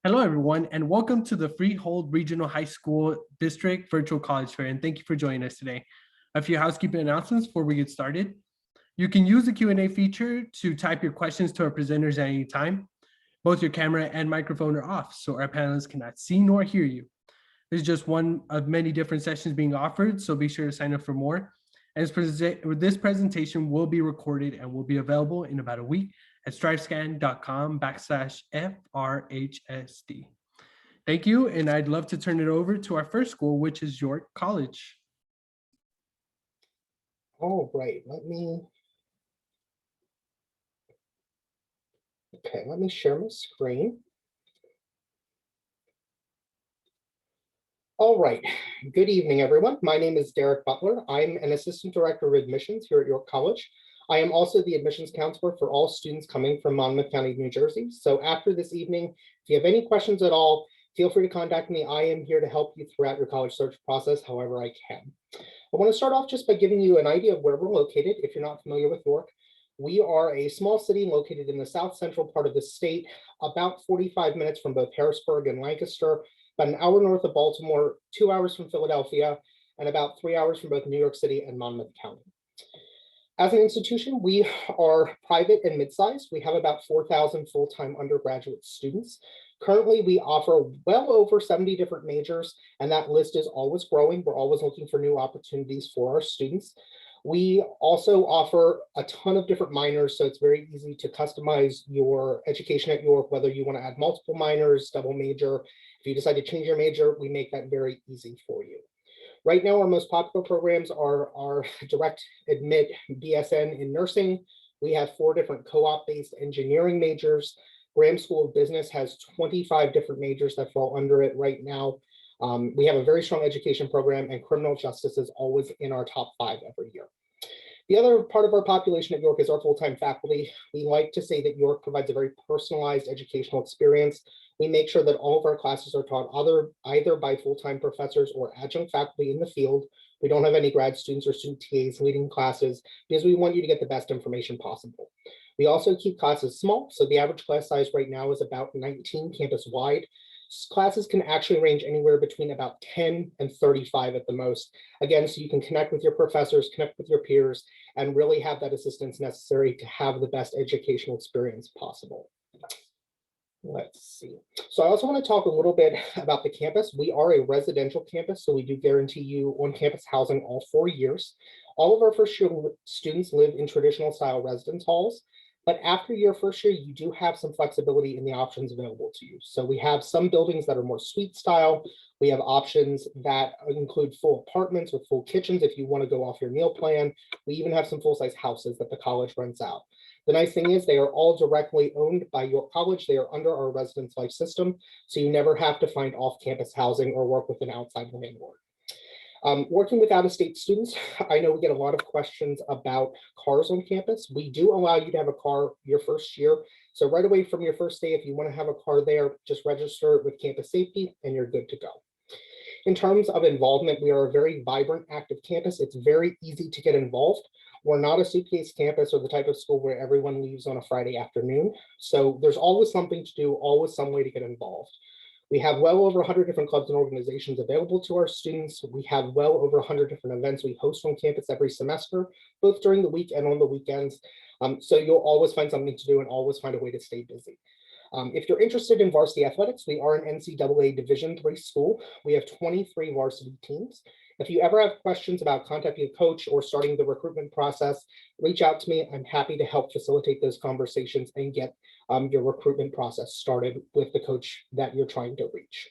Hello, everyone, and welcome to the Freehold Regional High School District Virtual College Fair, and thank you for joining us today. A few housekeeping announcements before we get started. You can use the Q&A feature to type your questions to our presenters at any time. Both your camera and microphone are off, so our panelists cannot see nor hear you. There's just one of many different sessions being offered, so be sure to sign up for more. And this presentation will be recorded and will be available in about a week at strivescan.com/FRHSD. Thank you, and I'd love to turn it over to our first school, which is York College. All right, let me share my screen. All right, good evening, everyone. My name is Derek Butler. I'm an Assistant Director of Admissions here at York College. I am also the admissions counselor for all students coming from Monmouth County, New Jersey. So after this evening, if you have any questions at all, feel free to contact me. I am here to help you throughout your college search process however I can. I want to start off just by giving you an idea of where we're located if you're not familiar with York. We are a small city located in the south central part of the state, about 45 minutes from both Harrisburg and Lancaster, about an hour north of Baltimore, 2 hours from Philadelphia, and about 3 hours from both New York City and Monmouth County. As an institution, we are private and mid-sized. We have about 4,000 full-time undergraduate students. Currently, we offer well over 70 different majors, and that list is always growing. We're always looking for new opportunities for our students. We also offer a ton of different minors, so it's very easy to customize your education at York, whether you want to add multiple minors, double major. If you decide to change your major, we make that very easy for you. Right now, our most popular programs are our direct admit BSN in nursing. We have 4 different co-op-based engineering majors. Graham School of Business has 25 different majors that fall under it right now. We have a very strong education program, and criminal justice is always in our top 5 every year. The other part of our population at York is our full-time faculty. We like to say that York provides a very personalized educational experience. We make sure that all of our classes are taught either by full-time professors or adjunct faculty in the field. We don't have any grad students or student TAs leading classes because we want you to get the best information possible. We also keep classes small, so the average class size right now is about 19 campus-wide. Classes can actually range anywhere between about 10 and 35 at the most. Again, so you can connect with your professors, connect with your peers, and really have that assistance necessary to have the best educational experience possible. Let's see. So I also want to talk a little bit about the campus. We are a residential campus, so we do guarantee you on-campus housing all 4 years. All of our first-year students live in traditional style residence halls. But after your first year, you do have some flexibility in the options available to you. So we have some buildings that are more suite style. We have options that include full apartments with full kitchens if you want to go off your meal plan. We even have some full-size houses that the college rents out. The nice thing is they are all directly owned by York College. They are under our residence life system, so you never have to find off-campus housing or work with an outside landlord. Working with out-of-state students, I know we get a lot of questions about cars on campus. We do allow you to have a car your first year. So right away from your first day, if you want to have a car there, just register with Campus Safety and you're good to go. In terms of involvement, we are a very vibrant, active campus. It's very easy to get involved. We're not a suitcase campus or the type of school where everyone leaves on a Friday afternoon. So there's always something to do, always some way to get involved. We have well over 100 different clubs and organizations available to our students. We have well over 100 different events we host on campus every semester, both during the week and on the weekends. So you'll always find something to do and always find a way to stay busy. If you're interested in varsity athletics, we are an NCAA Division III school. We have 23 varsity teams. If you ever have questions about contacting a coach or starting the recruitment process, reach out to me. I'm happy to help facilitate those conversations and get your recruitment process started with the coach that you're trying to reach.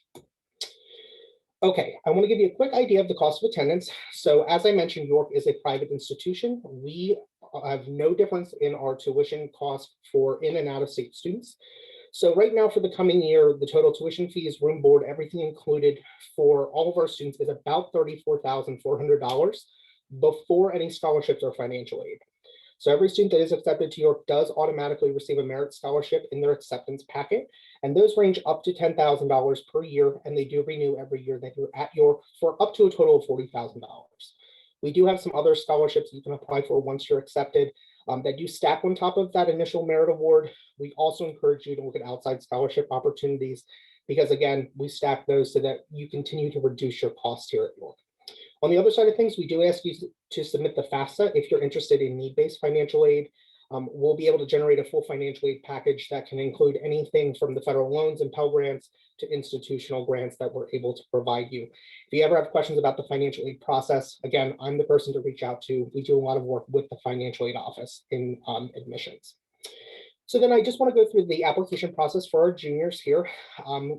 Okay, I want to give you a quick idea of the cost of attendance. So as I mentioned, York is a private institution. We have no difference in our tuition cost for in and out of state students. So right now for the coming year, the total tuition fees, room board, everything included for all of our students is about $34,400 before any scholarships or financial aid. So every student that is accepted to York does automatically receive a merit scholarship in their acceptance packet. And those range up to $10,000 per year, and they do renew every year that you're at York for up to a total of $40,000. We do have some other scholarships you can apply for once you're accepted that do stack on top of that initial merit award. We also encourage you to look at outside scholarship opportunities. because again, we stack those so that you continue to reduce your costs here at York. On the other side of things, we do ask you to submit the FAFSA if you're interested in need-based financial aid. We'll be able to generate a full financial aid package that can include anything from the federal loans and Pell Grants to institutional grants that we're able to provide you. If you ever have questions about the financial aid process, again, I'm the person to reach out to. We do a lot of work with the financial aid office in admissions. So then I just want to go through the application process for our juniors here.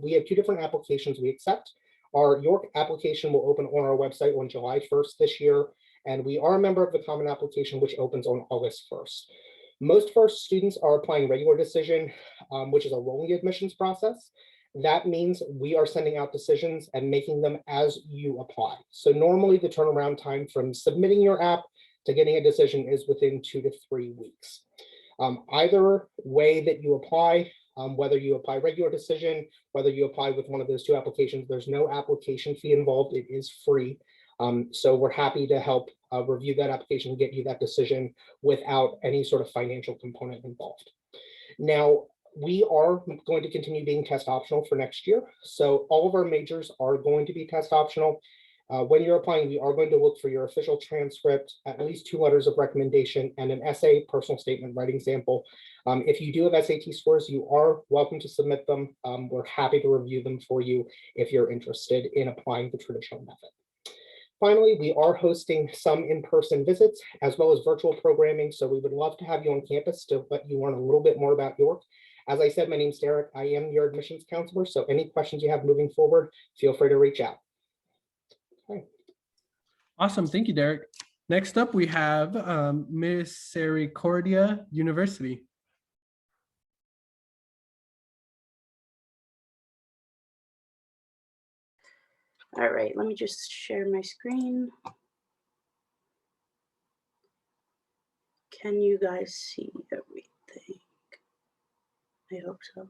We have 2 different applications we accept. Our York application will open on our website on July 1st this year, and we are a member of the Common Application, which opens on August 1st. Most of our students are applying regular decision, which is a rolling admissions process. That means we are sending out decisions and making them as you apply. So normally the turnaround time from submitting your app to getting a decision is within 2 to 3 weeks. Either way that you apply, whether you apply regular decision, whether you apply with one of those 2 applications, there's no application fee involved. It is free. So we're happy to help review that application and get you that decision without any sort of financial component involved. Now, we are going to continue being test optional for next year. So all of our majors are going to be test optional. When you're applying, we are going to look for your official transcript, at least 2 letters of recommendation, and an essay, personal statement, writing sample. If you do have SAT scores, you are welcome to submit them. We're happy to review them for you if you're interested in applying the traditional method. Finally, we are hosting some in-person visits as well as virtual programming. So we would love to have you on campus to let you learn a little bit more about York. As I said, my name's Derek. I am your admissions counselor. So any questions you have moving forward, feel free to reach out. Okay. Awesome. Thank you, Derek. Next up, we have Misericordia University. All right, let me just share my screen. Can you guys see everything? I hope so.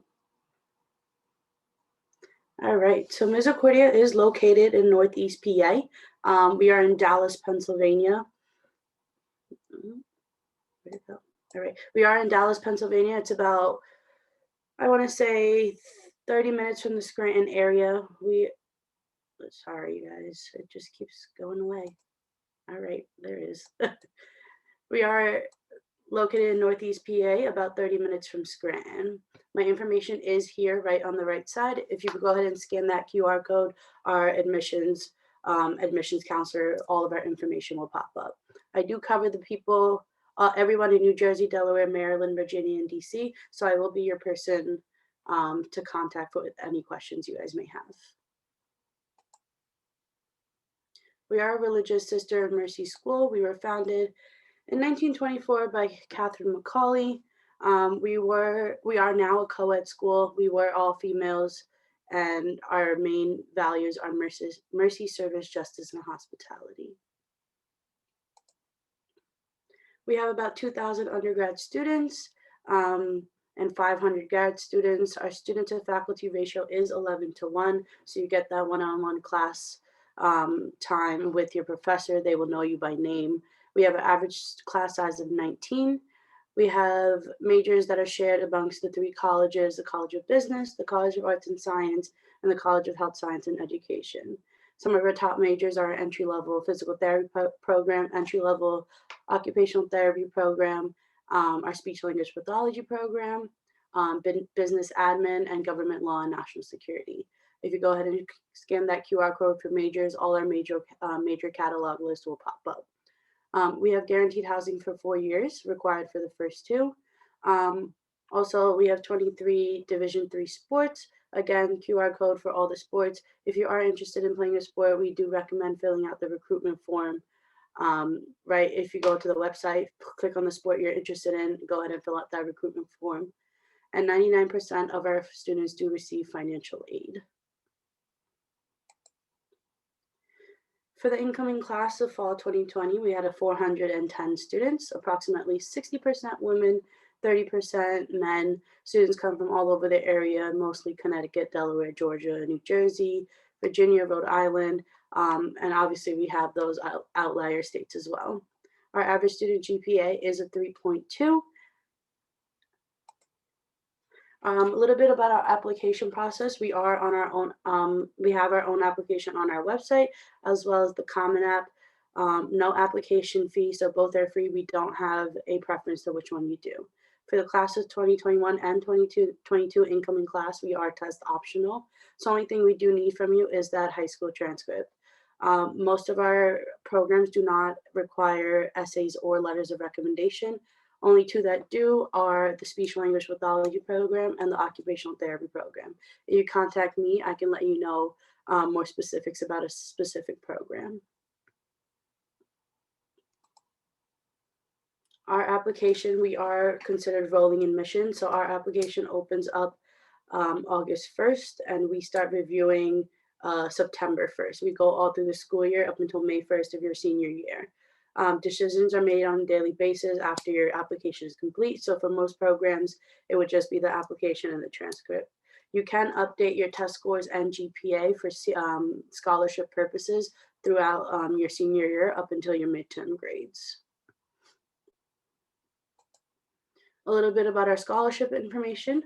All right, so Misericordia is located in Northeast PA. We are in Dallas, Pennsylvania. Where'd it go? All right, we are in Dallas, Pennsylvania. It's about, I want to say 30 minutes from the Scranton area. Sorry, guys, it just keeps going away. All right, there it is. We are located in Northeast PA, about 30 minutes from Scranton. My information is here right on the right side. If you could go ahead and scan that QR code, our admissions counselor, all of our information will pop up. I do cover the people, everyone in New Jersey, Delaware, Maryland, Virginia, and DC. So I will be your person to contact with any questions you guys may have. We are a religious sister of Mercy School. We were founded in 1924 by Catherine McCauley. We are now a co-ed school. We were all females, and our main values are mercy, service, justice, and hospitality. We have about 2,000 undergrad students and 500 grad students. Our student to faculty ratio is 11:1, so you get that one-on-one class time with your professor. They will know you by name. We have an average class size of 19. We have majors that are shared amongst the 3 colleges: the College of Business, the College of Arts and Science, and the College of Health Science and Education. Some of our top majors are entry-level physical therapy program, entry-level occupational therapy program, our speech language pathology program, business admin, and government law and national security. If you go ahead and scan that QR code for majors, all our major catalog list will pop up. We have guaranteed housing for 4 years, required for the first 2. Also, we have 23 Division III sports. Again, QR code for all the sports. If you are interested in playing a sport, we do recommend filling out the recruitment form. Right, if you go to the website, click on the sport you're interested in, go ahead and fill out that recruitment form. And 99% of our students do receive financial aid. For the incoming class of fall 2020, we had 410 students, approximately 60% women, 30% men. Students come from all over the area, mostly Connecticut, Delaware, Georgia, New Jersey, Virginia, Rhode Island, and obviously we have those outlier states as well. Our average student GPA is a 3.2. A little bit about our application process. We are on our own, we have our own application on our website, as well as the Common App. No application fee, so both are free. We don't have a preference to which one you do. For the classes 2021 and 22 incoming class, we are test optional. So only thing we do need from you is that high school transcript. Most of our programs do not require essays or letters of recommendation. Only two that do are the speech language pathology program and the occupational therapy program. If you contact me, I can let you know more specifics about a specific program. Our application, we are considered rolling admission. So our application opens up August 1st and we start reviewing September 1st. We go all through the school year up until May 1st of your senior year. Decisions are made on a daily basis after your application is complete. So for most programs, it would just be the application and the transcript. You can update your test scores and GPA for scholarship purposes throughout your senior year up until your midterm grades. A little bit about our scholarship information.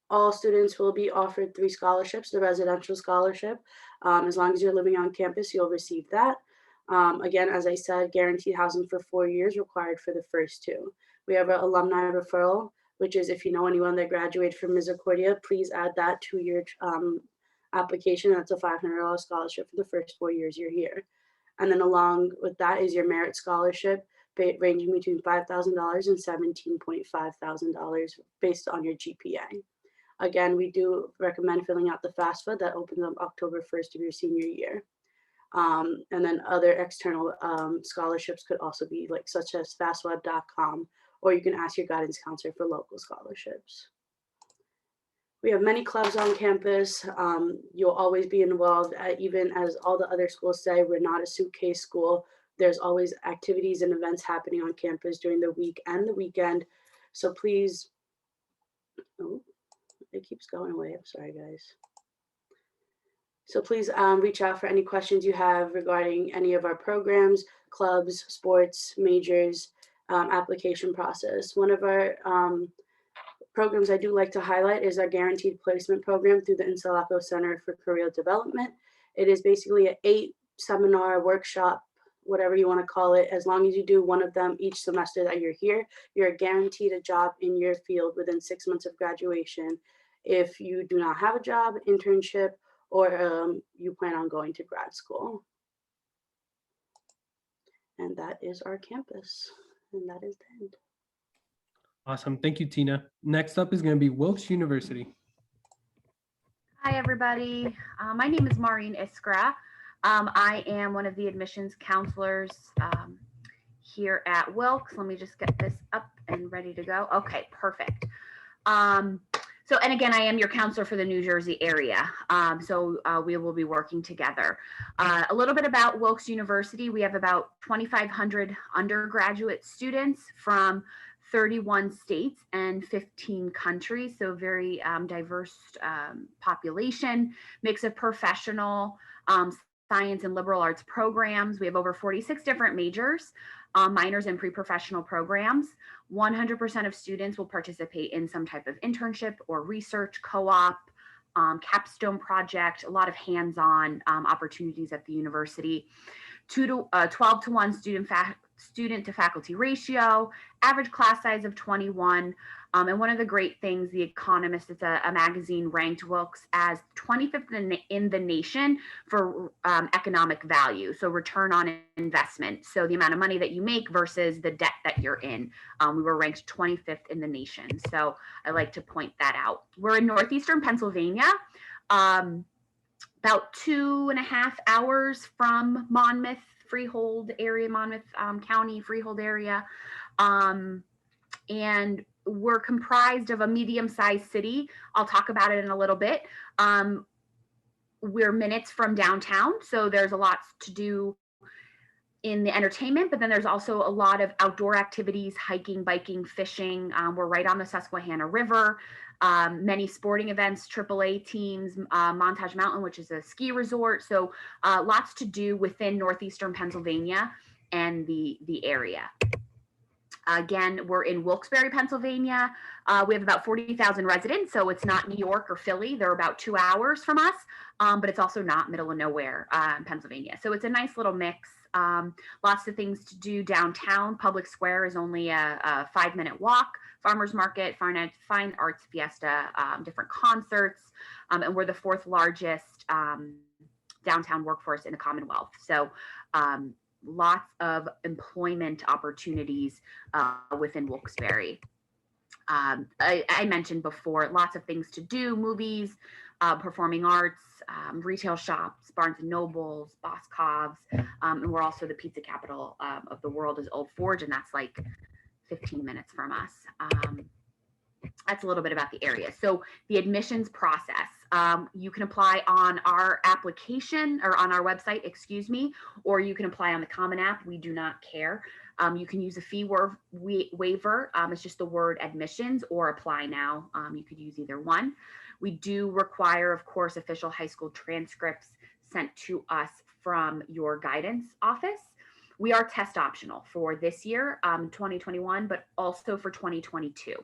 All students will be offered 3 scholarships, the residential scholarship. As long as you're living on campus, you'll receive that. Again, as I said, guaranteed housing for 4 years required for the first 2. We have an alumni referral, which is if you know anyone that graduated from Misericordia, please add that to your application. That's a $500 scholarship for the first 4 years you're here. And then along with that is your merit scholarship, ranging between $5,000 and $17,500 based on your GPA. Again, we do recommend filling out the FAFSA that opens up October 1st of your senior year. And then other external scholarships could also be like such as fastweb.com, or you can ask your guidance counselor for local scholarships. We have many clubs on campus. You'll always be involved, even as all the other schools say, we're not a suitcase school. There's always activities and events happening on campus during the week and the weekend. So please, oh, it keeps going away. I'm sorry, guys. So please reach out for any questions you have regarding any of our programs, clubs, sports, majors, application process. One of our programs I do like to highlight is our guaranteed placement program through the Insalaco Center for Career Development. It is basically an 8-seminar workshop, whatever you want to call it. As long as you do one of them each semester that you're here, you're guaranteed a job in your field within 6 months of graduation. If you do not have a job, internship, or you plan on going to grad school. And that is our campus, and that is the end. Awesome. Thank you, Tina. Next up is going to be Wilkes University. Hi, everybody. My name is Maureen Iskra. I am one of the admissions counselors here at Wilkes. Let me just get this up and ready to go. Okay, perfect. And again, I am your counselor for the New Jersey area. We will be working together. A little bit about Wilkes University. We have about 2,500 undergraduate students from 31 states and 15 countries. So very diverse population, mix of professional, science and liberal arts programs. We have over 46 different majors, minors and pre-professional programs. 100% of students will participate in some type of internship or research, co-op, capstone project, a lot of hands-on opportunities at the university. 12 to 1 student to faculty ratio, average class size of 21. And one of the great things, The Economist, it's a magazine, ranked Wilkes as 25th in the nation for economic value, so return on investment. So the amount of money that you make versus the debt that you're in. We were ranked 25th in the nation. So I like to point that out. We're in northeastern Pennsylvania, about 2.5 hours from Monmouth, Freehold area, Monmouth County, Freehold area. And we're comprised of a medium-sized city. I'll talk about it in a little bit. We're minutes from downtown, so there's a lot to do in the entertainment, but then there's also a lot of outdoor activities, hiking, biking, fishing. We're right on the Susquehanna River. Many sporting events, AAA teams, Montage Mountain, which is a ski resort. So lots to do within northeastern Pennsylvania and the area. Again, we're in Wilkes-Barre, Pennsylvania. We have about 40,000 residents, so it's not New York or Philly. They're about 2 hours from us, but it's also not middle of nowhere in Pennsylvania. So it's a nice little mix. Lots of things to do downtown. Public Square is only a 5-minute walk. Farmers Market, Fine Arts Fiesta, different concerts, and we're the 4th largest downtown workforce in the Commonwealth. So lots of employment opportunities within Wilkes-Barre. I mentioned before, lots of things to do, movies, performing arts, retail shops, Barnes & Nobles, Boscov's, and we're also the pizza capital of the world is Old Forge, and that's like 15 minutes from us. That's a little bit about the area. So the admissions process, you can apply on our application or on our website, excuse me, or you can apply on the Common App. We do not care. You can use a fee waiver. It's just the word admissions or apply now. You could use either one. We do require, of course, official high school transcripts sent to us from your guidance office. We are test optional for this year, 2021, but also for 2022.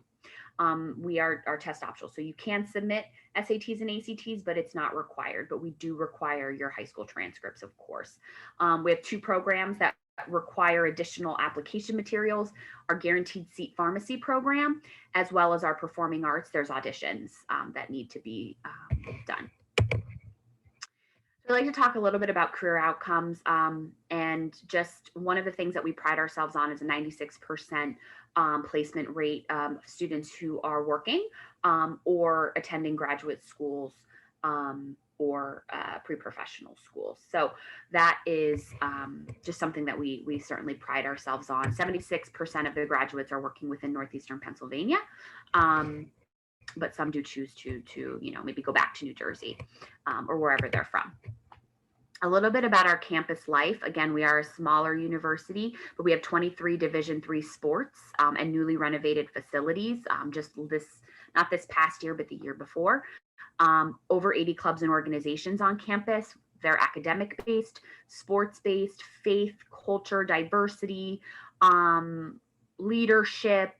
We are test optional. So you can submit SATs and ACTs, but it's not required, but we do require your high school transcripts, of course. We have 2 programs that require additional application materials, our guaranteed seat pharmacy program, as well as our performing arts. There's auditions that need to be done. I'd like to talk a little bit about career outcomes, and just one of the things that we pride ourselves on is a 96% placement rate of students who are working or attending graduate schools or pre-professional schools. So that is just something that we certainly pride ourselves on. 76% of the graduates are working within Northeastern Pennsylvania. But some do choose to maybe go back to New Jersey or wherever they're from. A little bit about our campus life. Again, we are a smaller university, but we have 23 Division III sports and newly renovated facilities. Not this past year, but the year before. Over 80 clubs and organizations on campus. They're academic-based, sports-based, faith, culture, diversity, leadership,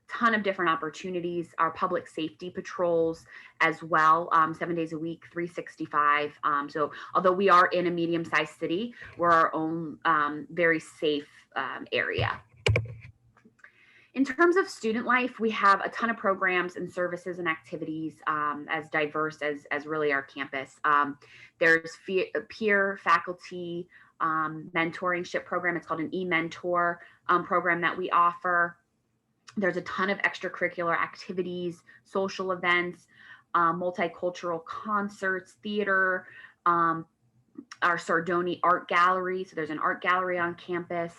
ton of different opportunities. Our public safety patrols as well, 7 days a week, 365. So although we are in a medium-sized city, we're our own very safe area. In terms of student life, we have a ton of programs and services and activities as diverse as really our campus. There's peer faculty mentorship program. It's called an e-mentor program that we offer. There's a ton of extracurricular activities, social events, multicultural concerts, theater, our Sardoni art gallery. So there's an art gallery on campus.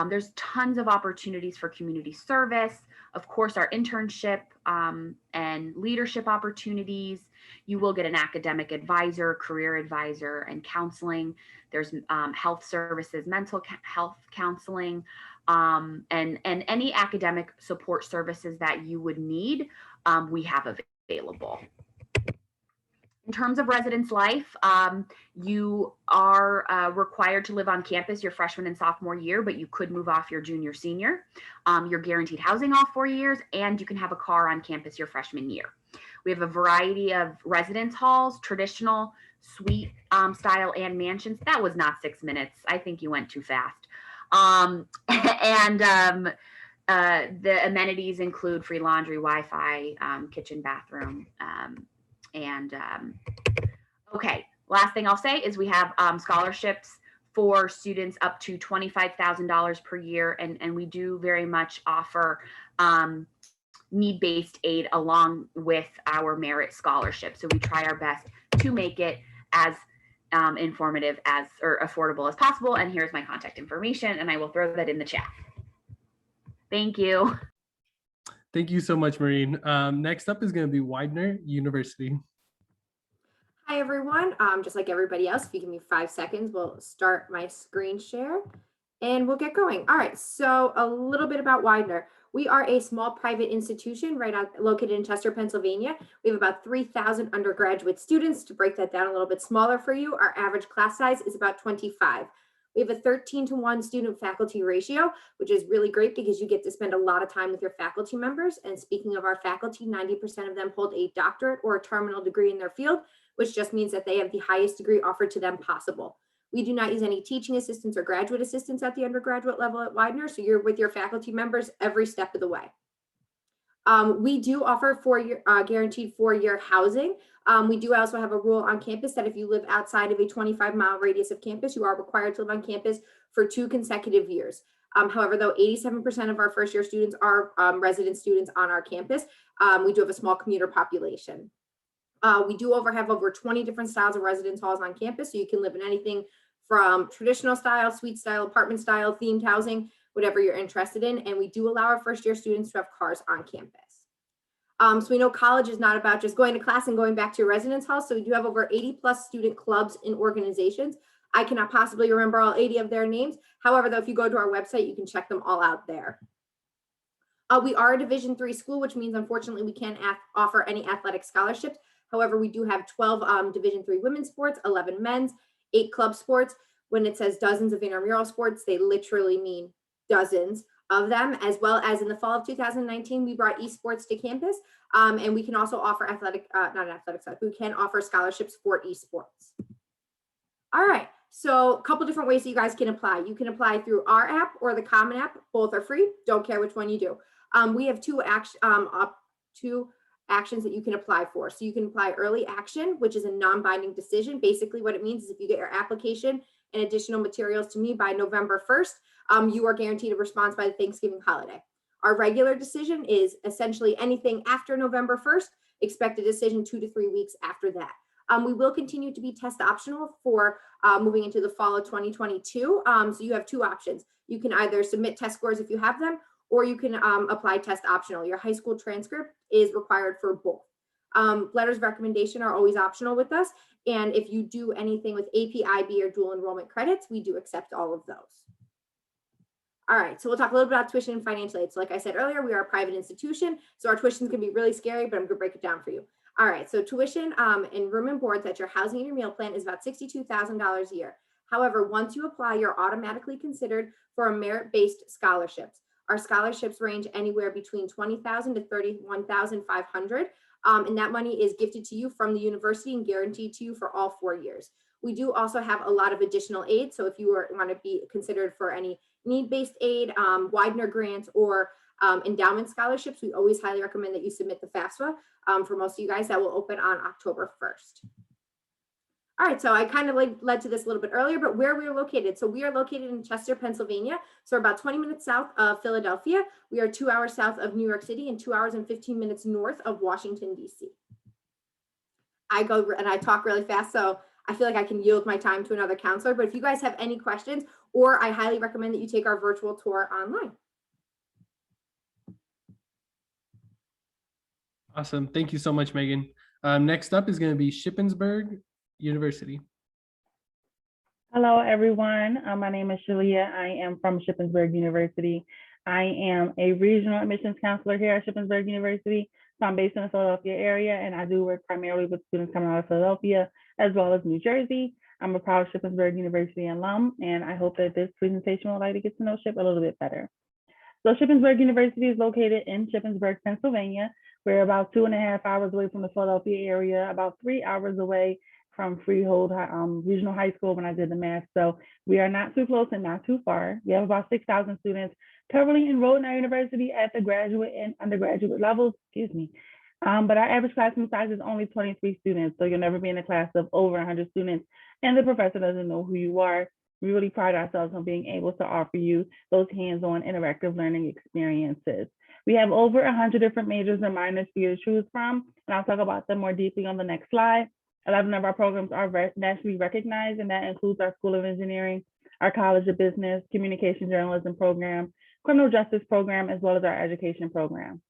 There's tons of opportunities for community service. Of course, our internship and leadership opportunities. You will get an academic advisor, career advisor, and counseling. There's health services, mental health counseling, and any academic support services that you would need, we have available. In terms of residence life, you are required to live on campus your freshman and sophomore year, but you could move off your junior, senior. You're guaranteed housing all 4 years, and you can have a car on campus your freshman year. We have a variety of residence halls, traditional, suite style, and mansions. That was not 6 minutes. I think you went too fast. The amenities include free laundry, Wi-Fi, kitchen, bathroom, okay, last thing I'll say is we have scholarships for students up to $25,000 per year, and we do very much offer need-based aid along with our merit scholarship. So we try our best to make it as informative or affordable as possible. And here's my contact information, and I will throw that in the chat. Thank you. Thank you so much, Maureen. Next up is going to be Widener University. Hi, everyone. Just like everybody else, if you give me 5 seconds, we'll start my screen share and we'll get going. All right, so a little bit about Widener. We are a small private institution located in Chester, Pennsylvania. We have about 3,000 undergraduate students. To break that down a little bit smaller for you, our average class size is about 25. We have a 13-to-1 student-faculty ratio, which is really great because you get to spend a lot of time with your faculty members. And speaking of our faculty, 90% of them hold a doctorate or a terminal degree in their field, which just means that they have the highest degree offered to them possible. We do not use any teaching assistants or graduate assistants at the undergraduate level at Widener, so you're with your faculty members every step of the way. We do offer guaranteed 4-year housing. We do also have a rule on campus that if you live outside of a 25-mile radius of campus, you are required to live on campus for 2 consecutive years. However, though 87% of our first-year students are resident students on our campus, we do have a small commuter population. We do have over 20 different styles of residence halls on campus, so you can live in anything from traditional style, suite style, apartment style, themed housing, whatever you're interested in. And we do allow our first-year students to have cars on campus. So we know college is not about just going to class and going back to your residence hall. So we do have over 80+ student clubs and organizations. I cannot possibly remember all 80 of their names. However, though, if you go to our website, you can check them all out there. We are a Division III school, which means unfortunately we can't offer any athletic scholarships. However, we do have 12 Division III women's sports, 11 men's, 8 club sports. When it says dozens of intramural sports, they literally mean dozens of them, as well as in the fall of 2019, we brought esports to campus, and we can also offer we can offer scholarships for esports. All right, so a couple different ways that you guys can apply. You can apply through our app or the Common App. Both are free. Don't care which one you do. We have two actions that you can apply for. So you can apply early action, which is a non-binding decision. Basically what it means is if you get your application and additional materials to me by November 1st, you are guaranteed a response by the Thanksgiving holiday. Our regular decision is essentially anything after November 1st, expect a decision 2 to 3 weeks after that. We will continue to be test optional for moving into the fall of 2022. So you have 2 options. You can either submit test scores if you have them, or you can apply test optional. Your high school transcript is required for both. Letters of recommendation are always optional with us. And if you do anything with AP, IB, or dual enrollment credits, we do accept all of those. All right, so we'll talk a little bit about tuition and financial aid. So like I said earlier, we are a private institution, so our tuition can be really scary, but I'm gonna break it down for you. All right, so tuition and room and board, that's your housing and your meal plan, is about $62,000 a year. However, once you apply, you're automatically considered for a merit-based scholarships. Our scholarships range anywhere between $20,000 to $31,500, and that money is gifted to you from the university and guaranteed to you for all 4 years. We do also have a lot of additional aid, so if you want to be considered for any need-based aid, Widener grants, or endowment scholarships, we always highly recommend that you submit the FAFSA. For most of you guys, that will open on October 1st. All right, so I kind of led to this a little bit earlier, but where we are located. So we are located in Chester, Pennsylvania. So we're about 20 minutes south of Philadelphia. We are 2 hours south of New York City and 2 hours and 15 minutes north of Washington, D.C. I go and I talk really fast, so I feel like I can yield my time to another counselor. But if you guys have any questions, or I highly recommend that you take our virtual tour online. Awesome. Thank you so much, Megan. Next up is going to be Shippensburg University. Hello, everyone. My name is Shalia. I am from Shippensburg University. I am a regional admissions counselor here at Shippensburg University. So I'm based in the Philadelphia area, and I do work primarily with students coming out of Philadelphia as well as New Jersey. I'm a proud Shippensburg University alum, and I hope that this presentation will allow you to get to know Ship a little bit better. So Shippensburg University is located in Shippensburg, Pennsylvania. We're about 2.5 hours away from the Philadelphia area, about 3 hours away from Freehold Regional High School when I did the math. So we are not too close and not too far. We have about 6,000 students currently enrolled in our university at the graduate and undergraduate levels, but our average classroom size is only 23 students. So you'll never be in a class of over 100 students and the professor doesn't know who you are. We really pride ourselves on being able to offer you those hands-on interactive learning experiences. We have over 100 different majors and minors for you to choose from, and I'll talk about them more deeply on the next slide. 11 of our programs are nationally recognized, and that includes our School of Engineering, our College of Business, Communication Journalism program, Criminal Justice program, as well as our Education program.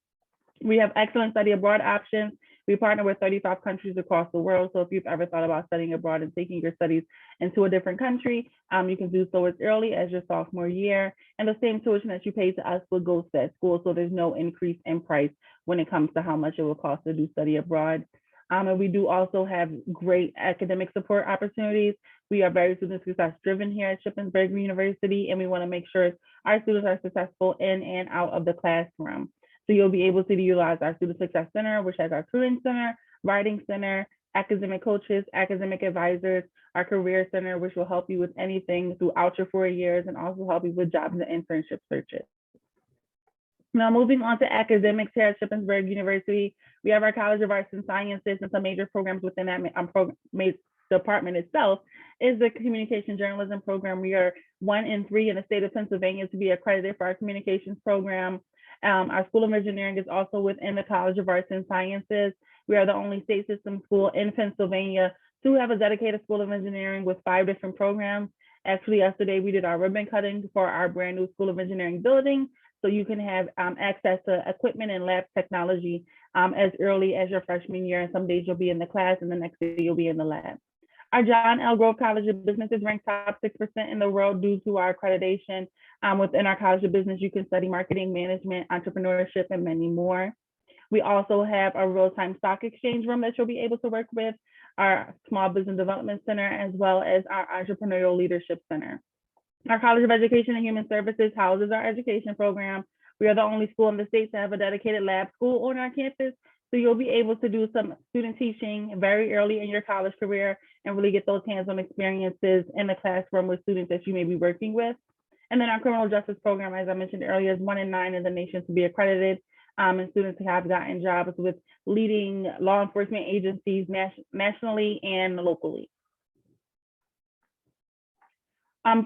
We have excellent study abroad options. We partner with 35 countries across the world. So if you've ever thought about studying abroad and taking your studies into a different country, you can do so as early as your sophomore year. And the same tuition that you pay to us will go to that school. So there's no increase in price when it comes to how much it will cost to do study abroad. And we do also have great academic support opportunities. We are very student success driven here at Shippensburg University, and we want to make sure our students are successful in and out of the classroom. So you'll be able to utilize our Student Success Center, which has our Tutoring Center, Writing Center, academic coaches, academic advisors, our Career Center, which will help you with anything throughout your 4 years and also help you with jobs and internship searches. Now, moving on to academics here at Shippensburg University, we have our College of Arts and Sciences, and some major programs within that department itself is the Communication Journalism program. We are 1 in 3 in the state of Pennsylvania to be accredited for our communications program. Our School of Engineering is also within the College of Arts and Sciences. We are the only state system school in Pennsylvania to have a dedicated School of Engineering with 5 different programs. Actually, yesterday we did our ribbon cutting for our brand new School of Engineering building, so you can have access to equipment and lab technology as early as your freshman year. And some days you'll be in the class and the next day you'll be in the lab. Our John L. Grove College of Business is ranked top 6% in the world due to our accreditation. Within our College of Business, you can study marketing, management, entrepreneurship, and many more. We also have a real-time stock exchange room that you'll be able to work with, our Small Business Development Center, as well as our Entrepreneurial Leadership Center. Our College of Education and Human Services houses our education program. We are the only school in the state to have a dedicated lab school on our campus. So you'll be able to do some student teaching very early in your college career and really get those hands-on experiences in the classroom with students that you may be working with. And then our criminal justice program, as I mentioned earlier, is 1 in 9 in the nation to be accredited. And students have gotten jobs with leading law enforcement agencies nationally and locally.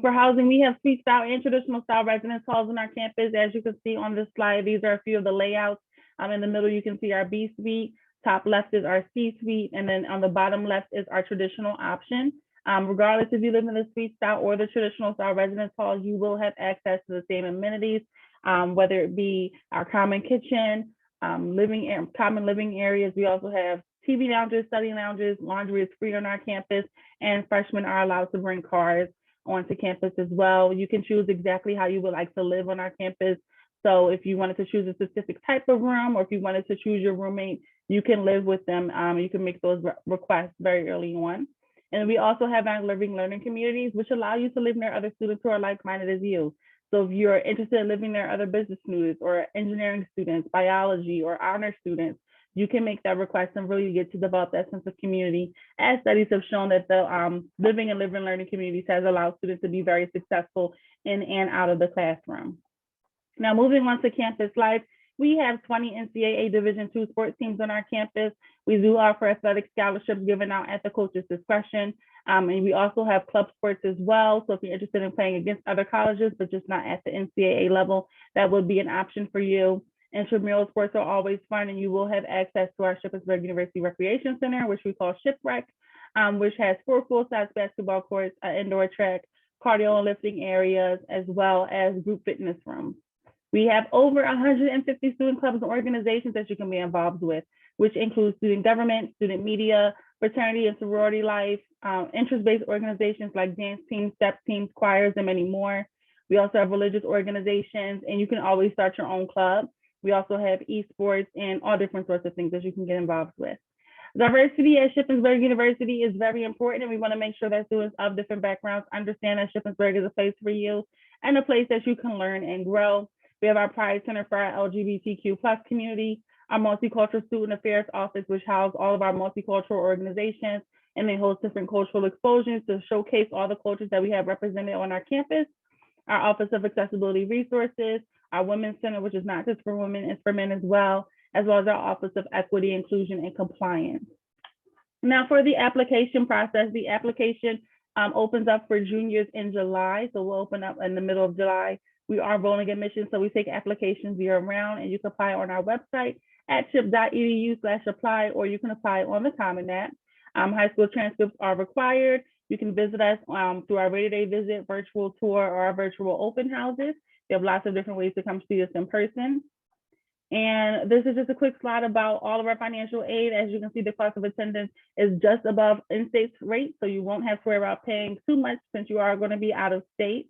For housing, we have suite style and traditional style residence halls on our campus. As you can see on this slide, these are a few of the layouts. In the middle, you can see our B suite. Top left is our C suite. And then on the bottom left is our traditional option. Regardless if you live in the suite style or the traditional style residence hall, you will have access to the same amenities, whether it be our common kitchen, common living areas. We also have TV lounges, study lounges, laundry is free on our campus, and freshmen are allowed to bring cars onto campus as well. You can choose exactly how you would like to live on our campus. So if you wanted to choose a specific type of room, or if you wanted to choose your roommate, you can live with them. You can make those requests very early on. And we also have our living learning communities, which allow you to live near other students who are like-minded as you. So if you're interested in living near other business students or engineering students, biology or honor students, you can make that request and really get to develop that sense of community. As studies have shown that the living and living learning communities has allowed students to be very successful in and out of the classroom. Now, moving on to campus life, we have 20 NCAA Division II sports teams on our campus. We do offer athletic scholarships given out at the coach's discretion. And we also have club sports as well. So if you're interested in playing against other colleges, but just not at the NCAA level, that would be an option for you. Intramural sports are always fun, and you will have access to our Shippensburg University Recreation Center, which we call Shipwreck, which has 4 full-size basketball courts, an indoor track, cardio and lifting areas, as well as group fitness rooms. We have over 150 student clubs and organizations that you can be involved with, which includes student government, student media, fraternity and sorority life, interest-based organizations like dance teams, step teams, choirs, and many more. We also have religious organizations, and you can always start your own club. We also have esports and all different sorts of things that you can get involved with. Diversity at Shippensburg University is very important, and we want to make sure that students of different backgrounds understand that Shippensburg is a place for you and a place that you can learn and grow. We have our Pride Center for our LGBTQ+ community, our Multicultural Student Affairs Office, which houses all of our multicultural organizations, and they host different cultural exposures to showcase all the cultures that we have represented on our campus. Our Office of Accessibility Resources, our Women's Center, which is not just for women, it's for men as well as our Office of Equity, Inclusion, and Compliance. Now for the application process, the application opens up for juniors in July, so we'll open up in the middle of July. We are rolling admissions, so we take applications year-round, and you can apply on our website at ship.edu/apply, or you can apply on the Common App. High school transcripts are required. You can visit us through our rated-A visit, virtual tour, or our virtual open houses. We have lots of different ways to come see us in person. And this is just a quick slide about all of our financial aid. As you can see, the cost of attendance is just above in-state rate, so you won't have to worry about paying too much since you are going to be out of state.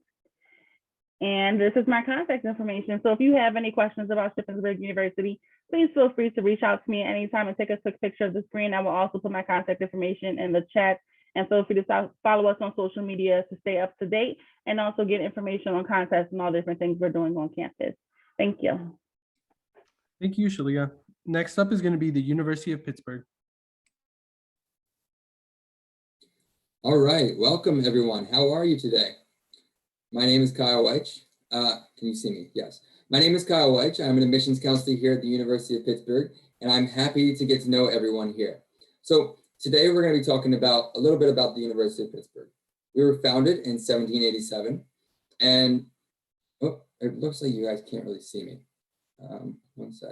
And this is my contact information. So if you have any questions about Shippensburg University, please feel free to reach out to me at any time and take a quick picture of the screen. I will also put my contact information in the chat And so feel free to follow us on social media to stay up to date and also get information on contests and all different things we're doing on campus. Thank you. Thank you, Shalia. Next up is going to be the University of Pittsburgh. All right, welcome everyone. How are you today? My name is Kyle Weich. Can you see me? Yes. My name is Kyle Weich. I'm an admissions counselor here at the University of Pittsburgh, and I'm happy to get to know everyone here. So today we're going to be talking about a little bit about the University of Pittsburgh. We were founded in 1787, and it looks like you guys can't really see me. One sec.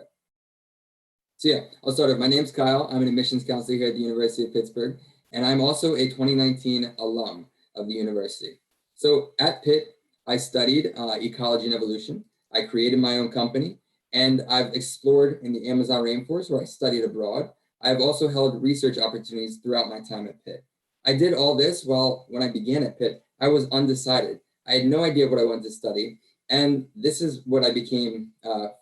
So yeah, I'll start off. My name's Kyle. I'm an admissions counselor here at the University of Pittsburgh, and I'm also a 2019 alum of the university. So at Pitt, I studied ecology and evolution. I created my own company, and I've explored in the Amazon rainforest where I studied abroad. I've also held research opportunities throughout my time at Pitt. I did all this while when I began at Pitt, I was undecided. I had no idea what I wanted to study, and this is what I became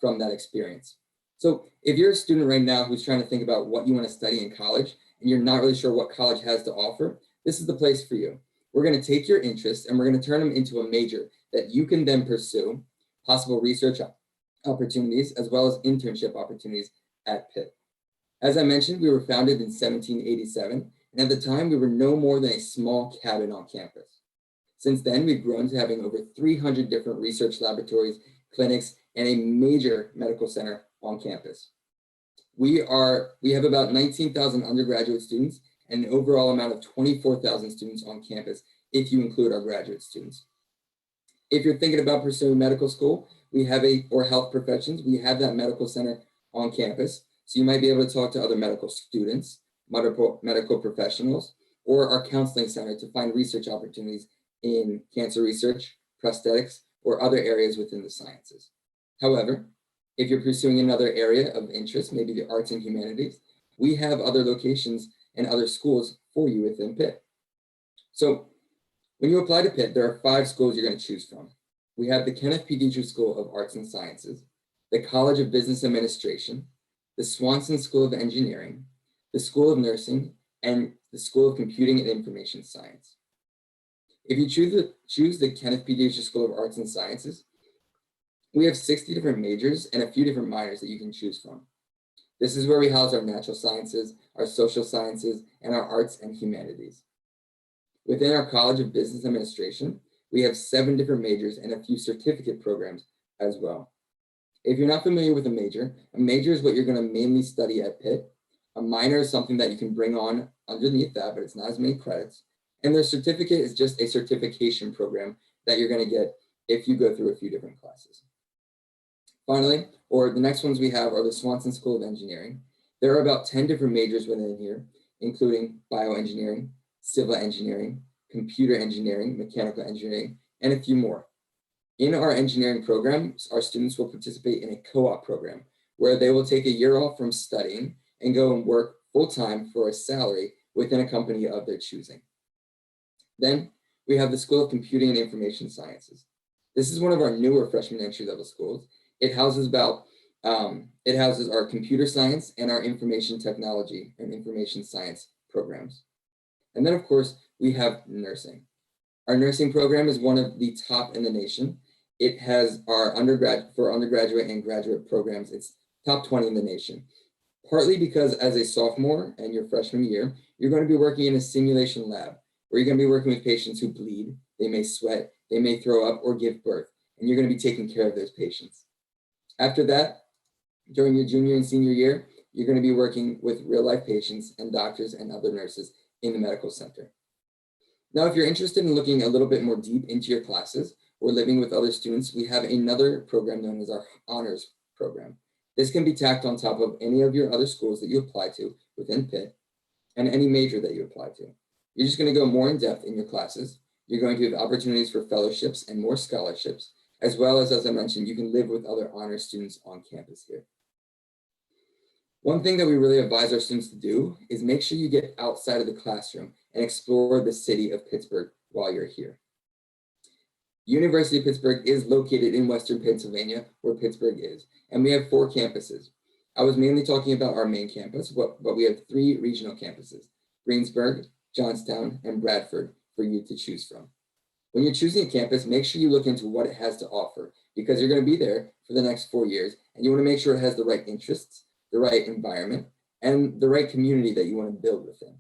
from that experience. So if you're a student right now who's trying to think about what you want to study in college, and you're not really sure what college has to offer, this is the place for you. We're going to take your interests and we're going to turn them into a major that you can then pursue possible research opportunities as well as internship opportunities at Pitt. As I mentioned, we were founded in 1787, and at the time we were no more than a small cabin on campus. Since then, we've grown to having over 300 different research laboratories, clinics, and a major medical center on campus. We have about 19,000 undergraduate students and an overall amount of 24,000 students on campus, if you include our graduate students. If you're thinking about pursuing medical school, or health professions, we have that medical center on campus. So you might be able to talk to other medical students, medical professionals, or our counseling center to find research opportunities in cancer research, prosthetics, or other areas within the sciences. However, if you're pursuing another area of interest, maybe the arts and humanities, we have other locations and other schools for you within Pitt. So when you apply to Pitt, there are 5 schools you're going to choose from. We have the Kenneth P. Dietrich School of Arts and Sciences, the College of Business Administration, the Swanson School of Engineering, the School of Nursing, and the School of Computing and Information Science. If you choose the Kenneth P. Dietrich School of Arts and Sciences, we have 60 different majors and a few different minors that you can choose from. This is where we house our natural sciences, our social sciences, and our arts and humanities. Within our College of Business Administration, we have 7 different majors and a few certificate programs as well. If you're not familiar with a major is what you're going to mainly study at Pitt. A minor is something that you can bring on underneath that, but it's not as many credits. And their certificate is just a certification program that you're going to get if you go through a few different classes. Finally, or the next ones we have are the Swanson School of Engineering. There are about 10 different majors within here, including bioengineering, civil engineering, computer engineering, mechanical engineering, and a few more. In our engineering programs, our students will participate in a co-op program where they will take a year off from studying and go and work full-time for a salary within a company of their choosing. Then we have the School of Computing and Information Sciences. This is one of our newer freshman entry-level schools. It houses our computer science and our information technology and information science programs. And then of course, we have nursing. Our nursing program is one of the top in the nation. It has our undergraduate and graduate programs. It's top 20 in the nation. Partly because as a sophomore and your freshman year, you're going to be working in a simulation lab where you're going to be working with patients who bleed, they may sweat, they may throw up or give birth, and you're going to be taking care of those patients. After that, during your junior and senior year, you're going to be working with real life patients and doctors and other nurses in the medical center. Now, if you're interested in looking a little bit more deep into your classes or living with other students, we have another program known as our honors program. This can be tacked on top of any of your other schools that you apply to within Pitt and any major that you apply to. You're just going to go more in depth in your classes. You're going to have opportunities for fellowships and more scholarships, as well as I mentioned, you can live with other honors students on campus here. One thing that we really advise our students to do is make sure you get outside of the classroom and explore the city of Pittsburgh while you're here. University of Pittsburgh is located in Western Pennsylvania, where Pittsburgh is, and we have 4 campuses. I was mainly talking about our main campus, but we have 3 regional campuses: Greensburg, Johnstown, and Bradford for you to choose from. When you're choosing a campus, make sure you look into what it has to offer because you're going to be there for the next 4 years and you want to make sure it has the right interests, the right environment, and the right community that you want to build within.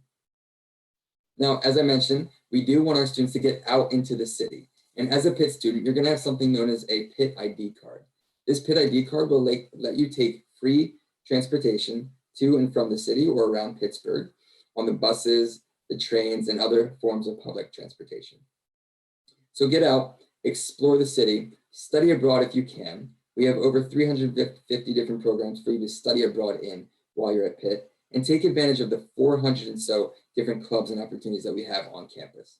Now, as I mentioned, we do want our students to get out into the city. And as a Pitt student, you're going to have something known as a Pitt ID card. This Pitt ID card will let you take free transportation to and from the city or around Pittsburgh on the buses, the trains, and other forms of public transportation. So get out, explore the city, study abroad if you can. We have over 350 different programs for you to study abroad in while you're at Pitt, and take advantage of the 400 and so different clubs and opportunities that we have on campus.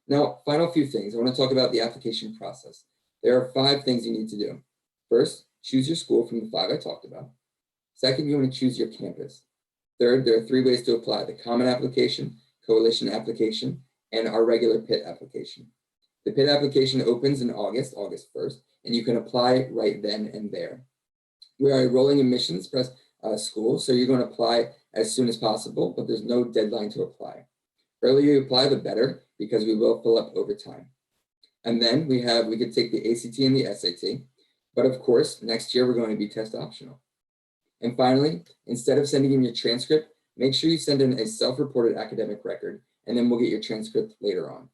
Now, final few things. I want to talk about the application process. There are 5 things you need to do. First, choose your school from the 5 I talked about. Second, you want to choose your campus. Third, there are 3 ways to apply: the common application, coalition application, and our regular Pitt application. The Pitt application opens in August 1st, and you can apply right then and there. We are a rolling admissions school, so you're going to apply as soon as possible, but there's no deadline to apply. Earlier you apply, the better, because we will fill up over time. And then we could take the ACT and the SAT, but of course, next year we're going to be test optional. And finally, instead of sending in your transcript, make sure you send in a self-reported academic record, and then we'll get your transcript later on.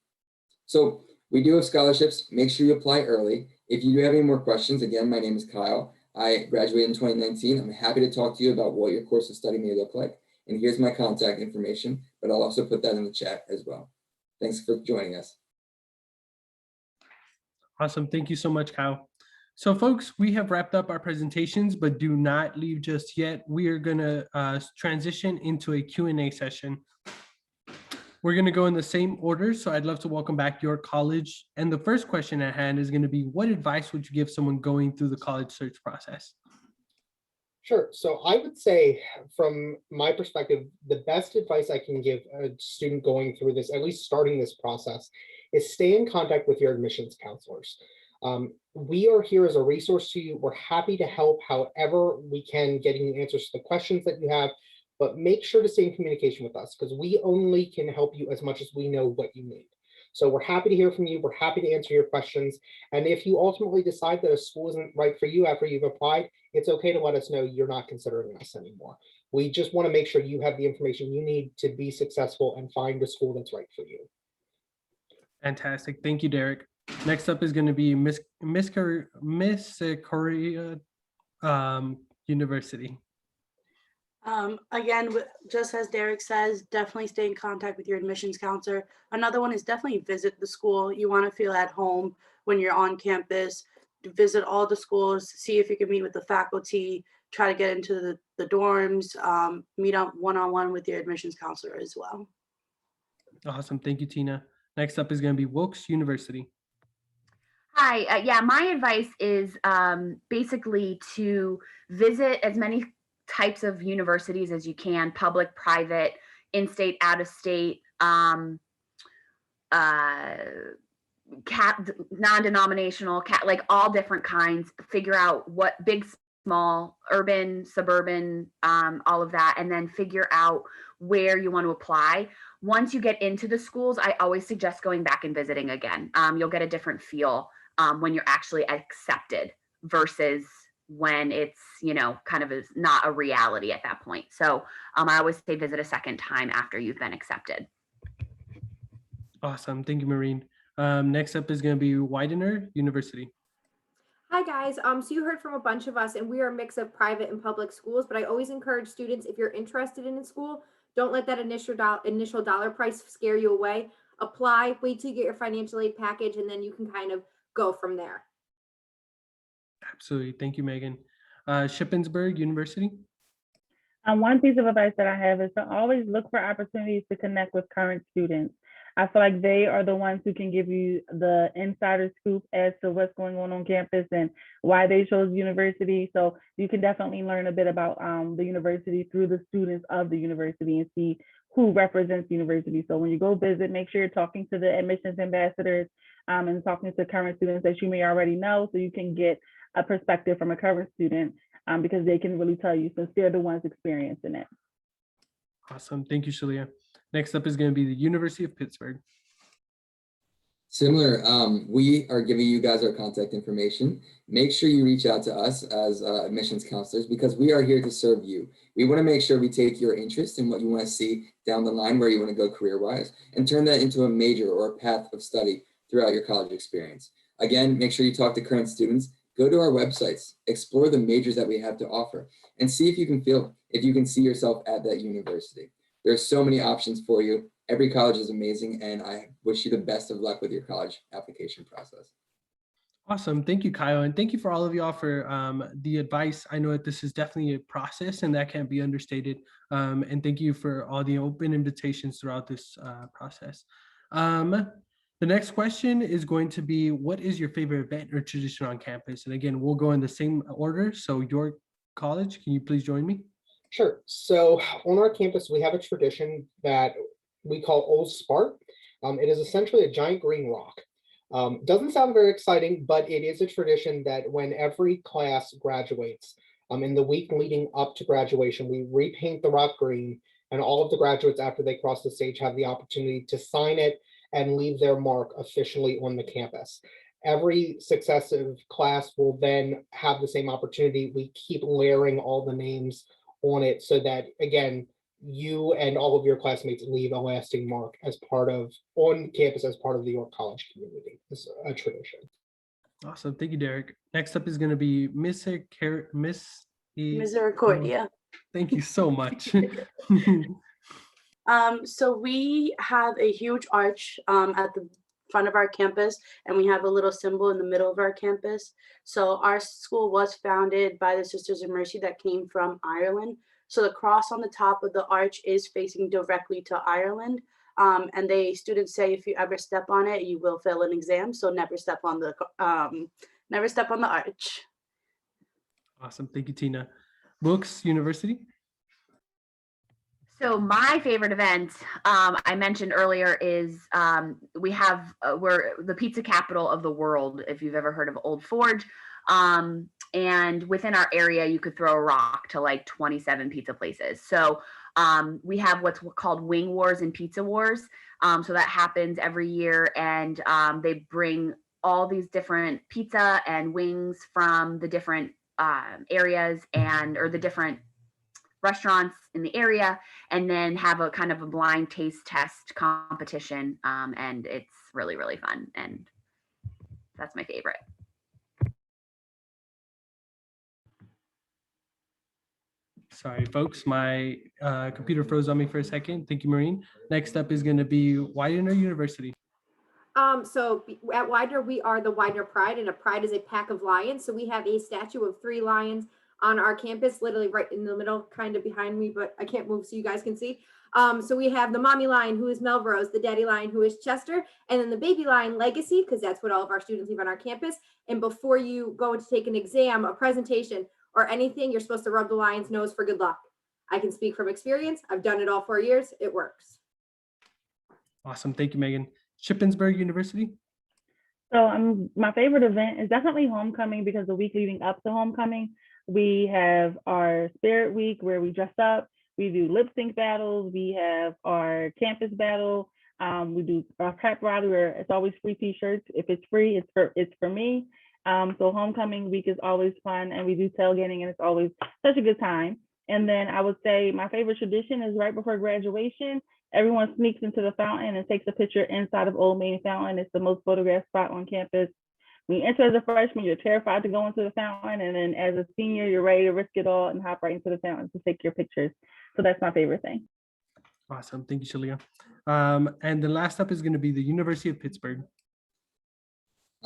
So we do have scholarships. Make sure you apply early. If you do have any more questions, again, my name is Kyle. I graduated in 2019. I'm happy to talk to you about what your course of study may look like. And here's my contact information, but I'll also put that in the chat as well. Thanks for joining us. Awesome. Thank you so much, Kyle. So folks, we have wrapped up our presentations, but do not leave just yet. We are going to transition into a Q&A session. We're going to go in the same order. So I'd love to welcome back your college. And the first question at hand is going to be, what advice would you give someone going through the college search process? Sure. So I would say, from my perspective, the best advice I can give a student going through this, at least starting this process, is stay in contact with your admissions counselors. We are here as a resource to you. We're happy to help however we can, getting you answers to the questions that you have, but make sure to stay in communication with us because we only can help you as much as we know what you need. So we're happy to hear from you. We're happy to answer your questions. And if you ultimately decide that a school isn't right for you after you've applied, it's okay to let us know you're not considering us anymore. We just want to make sure you have the information you need to be successful and find a school that's right for you. Fantastic. Thank you, Derek. Next up is going to be Misericordia University. Again, just as Derek says, definitely stay in contact with your admissions counselor. Another one is definitely visit the school. You want to feel at home when you're on campus. Visit all the schools, see if you can meet with the faculty, try to get into the dorms, meet up one-on-one with your admissions counselor as well. Awesome. Thank you, Tina. Next up is going to be Wilkes University. Hi, yeah, my advice is basically to visit as many types of universities as you can: public, private, in-state, out-of-state, non-denominational, like all different kinds. Figure out what big, small, urban, suburban, all of that, and then figure out where you want to apply. Once you get into the schools, I always suggest going back and visiting again. You'll get a different feel when you're actually accepted versus when it's, kind of is not a reality at that point. So I always say visit a second time after you've been accepted. Awesome. Thank you, Maureen. Next up is going to be Widener University. Hi guys, so you heard from a bunch of us and we are a mix of private and public schools, but I always encourage students, if you're interested in a school, don't let that initial dollar price scare you away. Apply, wait till you get your financial aid package, and then you can kind of go from there. Absolutely. Thank you, Megan. Shippensburg University. One piece of advice that I have is to always look for opportunities to connect with current students. I feel like they are the ones who can give you the insider scoop as to what's going on campus and why they chose university. So you can definitely learn a bit about the university through the students of the university and see who represents the university. So when you go visit, make sure you're talking to the admissions ambassadors and talking to current students that you may already know, so you can get a perspective from a current student because they can really tell you since they're the ones experiencing it. Awesome. Thank you, Shalia. Next up is going to be the University of Pittsburgh. Similar, we are giving you guys our contact information. Make sure you reach out to us as admissions counselors because we are here to serve you. We want to make sure we take your interest in what you want to see down the line, where you want to go career-wise, and turn that into a major or a path of study throughout your college experience. Again, make sure you talk to current students, go to our websites, explore the majors that we have to offer, and see if you can see yourself at that university. There's so many options for you. Every college is amazing, and I wish you the best of luck with your college application process. Awesome. Thank you, Kyle. And thank you for all of y'all for the advice. I know that this is definitely a process and that can't be understated. And thank you for all the open invitations throughout this process. The next question is going to be, what is your favorite event or tradition on campus? And again, we'll go in the same order. So York College, can you please join me? Sure. So on our campus, we have a tradition that we call Old Spark. It is essentially a giant green rock. Doesn't sound very exciting, but it is a tradition that when every class graduates, in the week leading up to graduation, we repaint the rock green, and all of the graduates after they cross the stage have the opportunity to sign it and leave their mark officially on the campus. Every successive class will then have the same opportunity. We keep layering all the names on it so that, again, you and all of your classmates leave a lasting mark as part of on campus as part of the York College community. It's a tradition. Awesome. Thank you, Derek. Next up is going to be Misericordia. Thank you so much. So we have a huge arch at the front of our campus, and we have a little symbol in the middle of our campus. So our school was founded by the Sisters of Mercy that came from Ireland. So the cross on the top of the arch is facing directly to Ireland. And students say if you ever step on it, you will fail an exam. So never step on the arch. Awesome. Thank you, Tina. Wilkes University. So my favorite event I mentioned earlier is we're the pizza capital of the world. If you've ever heard of Old Forge, and within our area, you could throw a rock to like 27 pizza places. So we have what's called Wing Wars and Pizza Wars. So that happens every year, and they bring all these different pizza and wings from the different areas or the different restaurants in the area, and then have a kind of a blind taste test competition. And it's really, really fun. And that's my favorite. Sorry, folks, my computer froze on me for a second. Thank you, Maureen. Next up is going to be Widener University. So at Widener, we are the Widener Pride, and a pride is a pack of lions. So we have a statue of 3 lions on our campus, literally right in the middle, kind of behind me, but I can't move so you guys can see. So we have the mommy lion, who is Melrose, the daddy lion, who is Chester, and then the baby lion, Legacy, because that's what all of our students leave on our campus. And before you go to take an exam, a presentation, or anything, you're supposed to rub the lion's nose for good luck. I can speak from experience. I've done it all 4 years. It works. Awesome. Thank you, Megan. Shippensburg University. So my favorite event is definitely homecoming, because the week leading up to homecoming, we have our Spirit Week where we dress up. We do lip sync battles. We have our campus battle. We do our pep rally where it's always free t-shirts. If it's free, it's for me. So homecoming week is always fun, and we do tailgating, and it's always such a good time. And then I would say my favorite tradition is right before graduation, everyone sneaks into the fountain and takes a picture inside of Old Main Fountain. It's the most photographed spot on campus. When you enter as a freshman, you're terrified to go into the fountain, and then as a senior, you're ready to risk it all and hop right into the fountain to take your pictures. So that's my favorite thing. Awesome. Thank you, Shalia. And the last up is going to be the University of Pittsburgh.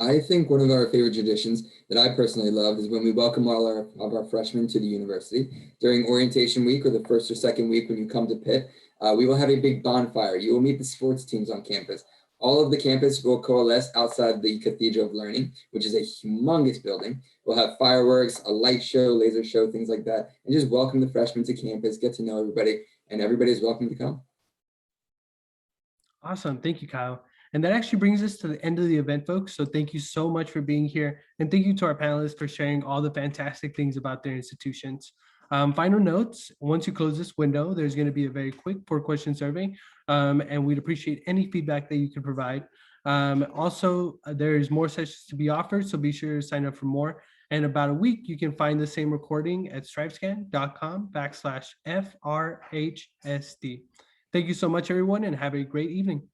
I think one of our favorite traditions that I personally love is when we welcome all of our freshmen to the university. During orientation week, or the first or second week when you come to Pitt, we will have a big bonfire. You will meet the sports teams on campus. All of the campus will coalesce outside the Cathedral of Learning, which is a humongous building. We'll have fireworks, a light show, laser show, things like that, and just welcome the freshmen to campus, get to know everybody, and everybody is welcome to come. Awesome. Thank you, Kyle. And that actually brings us to the end of the event, folks. So thank you so much for being here. And thank you to our panelists for sharing all the fantastic things about their institutions. Final notes, once you close this window, there's going to be a very quick 4-question survey, and we'd appreciate any feedback that you could provide. Also, there's more sessions to be offered, so be sure to sign up for more. In about a week, you can find the same recording at stripescan.com/FRHSD. Thank you so much, everyone, and have a great evening.